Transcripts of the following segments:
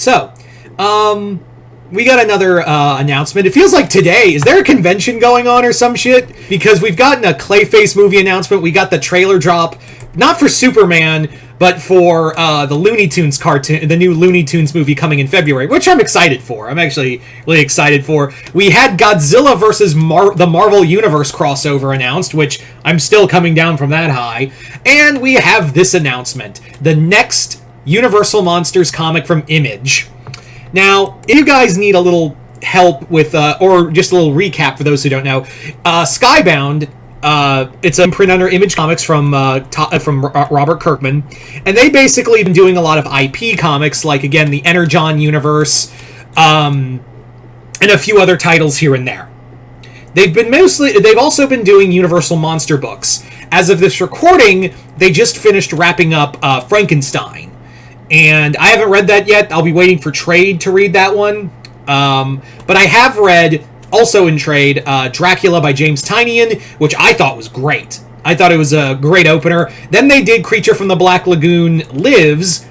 So, we got another announcement. It feels like today, is there a convention going on or some shit? Because we've gotten a Clayface movie announcement. We got the trailer drop, not for Superman, but for the Looney Tunes cartoon, the new Looney Tunes movie coming in February, which I'm excited for. I'm actually really excited for. We had Godzilla versus the Marvel Universe crossover announced, which I'm still coming down from that high. And we have this announcement. The next Universal Monsters comic from Image. Now, if you guys need a little help with, or just a little recap for those who don't know, Skybound, it's a print under Image Comics from Robert Kirkman, and they basically been doing a lot of IP comics, like, again, the Energon universe, and a few other titles here and there. They've also been doing Universal Monster books. As of this recording, they just finished wrapping up Frankenstein. And I haven't read that yet. I'll be waiting for trade to read that one. But I have read, also in trade, Dracula by James Tynion, which I thought was great. I thought it was a great opener. Then they did Creature from the Black Lagoon Lives,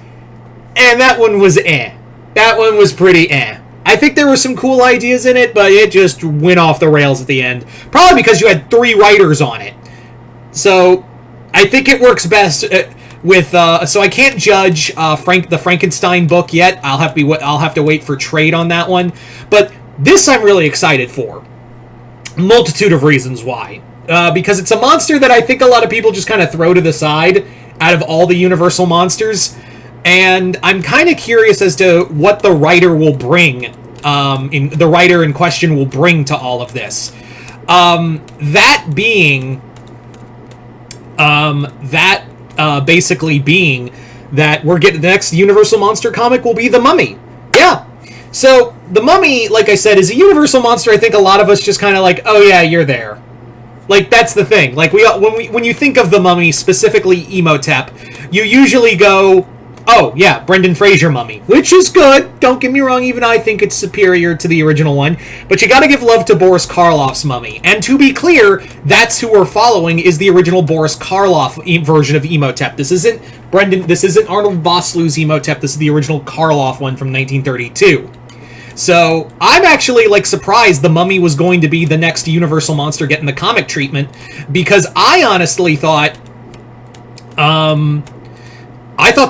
and that one was eh. That one was pretty eh. I think there were some cool ideas in it, but it just went off the rails at the end. Probably because you had 3 writers on it. So, I think it works best... so I can't judge the Frankenstein book yet. I'll have to wait for trade on that one. But this I'm really excited for. Multitude of reasons why. Because it's a monster that I think a lot of people just kind of throw to the side out of all the Universal monsters. And I'm kind of curious as to what the writer will bring. The writer in question will bring to all of this. Basically being that we're getting the next Universal Monster comic will be The Mummy. Yeah. So, The Mummy, like I said, is a Universal Monster I think a lot of us just kind of like, oh yeah, you're there. Like, that's the thing. Like, when you think of The Mummy, specifically Imhotep, you usually go, oh yeah, Brendan Fraser Mummy, which is good. Don't get me wrong, even I think it's superior to the original one. But you gotta give love to Boris Karloff's Mummy. And to be clear, that's who we're following, is the original Boris Karloff version of Imhotep. This isn't Arnold Vosloo's Imhotep, this is the original Karloff one from 1932. So, I'm actually, like, surprised The Mummy was going to be the next Universal Monster getting the comic treatment, because I honestly thought,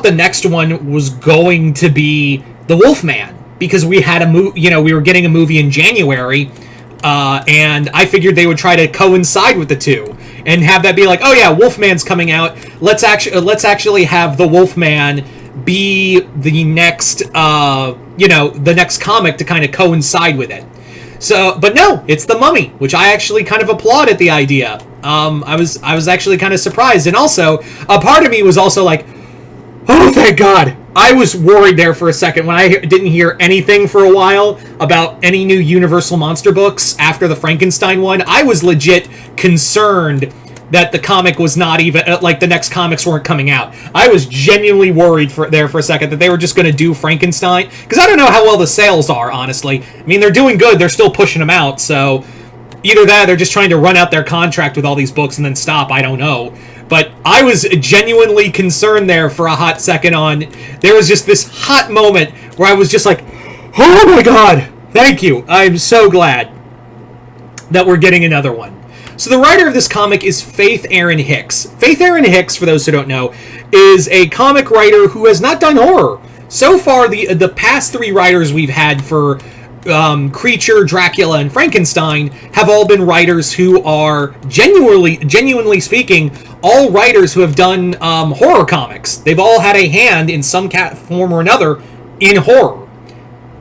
the next one was going to be The Wolfman, because we had we were getting a movie in January, and I figured they would try to coincide with the two, and have that be like, oh yeah, Wolfman's coming out, let's actually have The Wolfman be the next, the next comic to kind of coincide with it. So, but no, it's The Mummy, which I actually kind of applaud at the idea. I was actually kind of surprised, and also, a part of me was also like, oh, thank God. I was worried there for a second when I didn't hear anything for a while about any new Universal Monster books after the Frankenstein one. I was legit concerned that the comic was not even, the next comics weren't coming out. I was genuinely worried for a second that they were just going to do Frankenstein, because I don't know how well the sales are, honestly. I mean, they're doing good, they're still pushing them out, so either that, they're just trying to run out their contract with all these books and then stop, I don't know. But I was genuinely concerned there for a hot second there was just this hot moment where I was just like, oh my God, thank you. I'm so glad that we're getting another one. So the writer of this comic is Faith Erin Hicks. Faith Erin Hicks, for those who don't know, is a comic writer who has not done horror. So far, the past 3 writers we've had for Creature, Dracula, and Frankenstein have all been writers who are genuinely speaking, all writers who have done horror comics. They've all had a hand in some form or another in horror.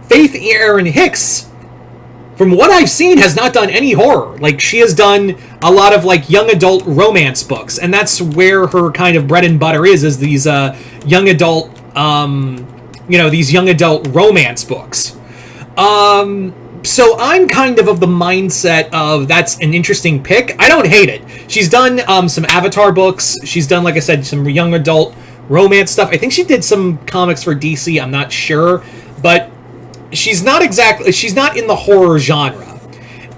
Faith Erin Hicks, from what I've seen, has not done any horror. Like, she has done a lot of, like, young adult romance books, and that's where her kind of bread and butter is these young adult, these young adult romance books. So I'm kind of the mindset of that's an interesting pick. I don't hate it. She's done some Avatar books. She's done, like I said, some young adult romance stuff. I think she did some comics for DC. I'm not sure, but she's not in the horror genre.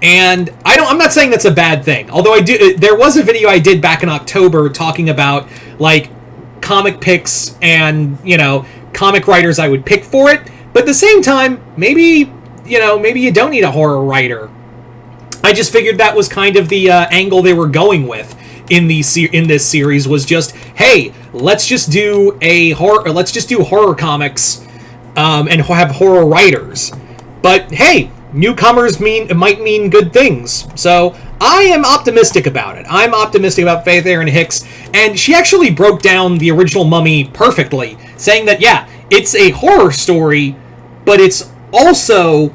And I'm not saying that's a bad thing. Although there was a video I did back in October talking about, like, comic picks and, comic writers I would pick for it. But at the same time, maybe you don't need a horror writer. I just figured that was kind of the angle they were going with in this series, was just, hey, let's just do horror comics, and have horror writers. But hey, newcomers might mean good things. So I am optimistic about it. I'm optimistic about Faith Erin Hicks, and she actually broke down the original Mummy perfectly, saying that, yeah, it's a horror story, but it's also,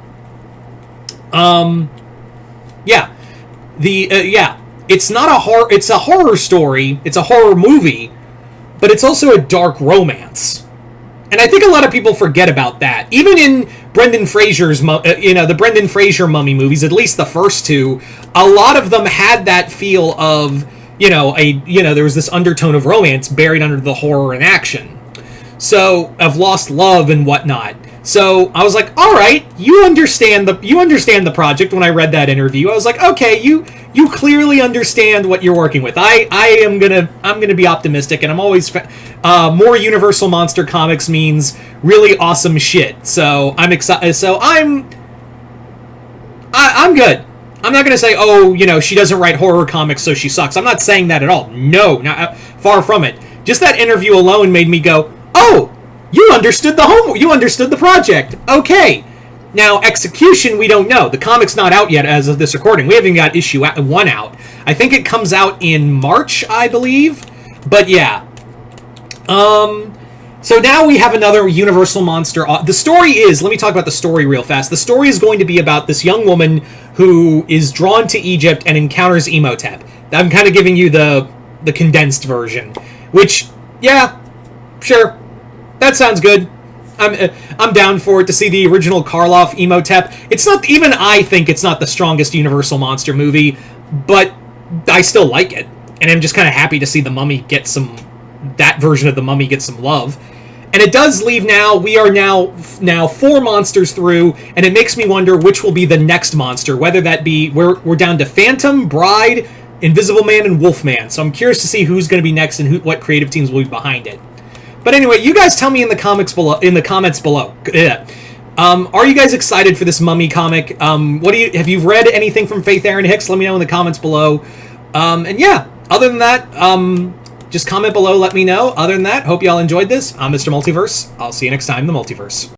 it's not a horror. It's a horror story. It's a horror movie, but it's also a dark romance. And I think a lot of people forget about that. Even in Brendan Fraser's, the Brendan Fraser Mummy movies, at least the first two, a lot of them had that feel of, there was this undertone of romance buried under the horror and action. So, of lost love and whatnot. So I was like, all right, you understand the project. When I read that interview, I was like, okay, you clearly understand what you're working with. I'm gonna be optimistic, and I'm always more Universal Monster comics means really awesome shit. So I'm excited. So I'm good. I'm not gonna say, she doesn't write horror comics, so she sucks. I'm not saying that at all. No, not, far from it. Just that interview alone made me go, oh, you understood the project. Okay. Now, execution, we don't know. The comic's not out yet as of this recording. We haven't got issue 1 out. I think it comes out in March, I believe. But yeah. So now we have another Universal Monster. The story is, let me talk about the story real fast. The story is going to be about this young woman who is drawn to Egypt and encounters Imhotep. I'm kind of giving you the condensed version. Which, yeah, sure. That sounds good. I'm down for it, to see the original Karloff Imhotep. It's not, even I think it's not the strongest Universal Monster movie, but I still like it. And I'm just kind of happy to see the Mummy that version of the Mummy get some love. And it does leave now, we are now 4 monsters through, and it makes me wonder which will be the next monster, whether that be, we're down to Phantom, Bride, Invisible Man, and Wolfman. So I'm curious to see who's going to be next and what creative teams will be behind it. But anyway, you guys tell me in the comments below. Are you guys excited for this Mummy comic? Have you read anything from Faith Erin Hicks? Let me know in the comments below. And yeah, other than that, just comment below, let me know. Other than that, hope y'all enjoyed this. I'm Mr. Multiverse. I'll see you next time in the Multiverse.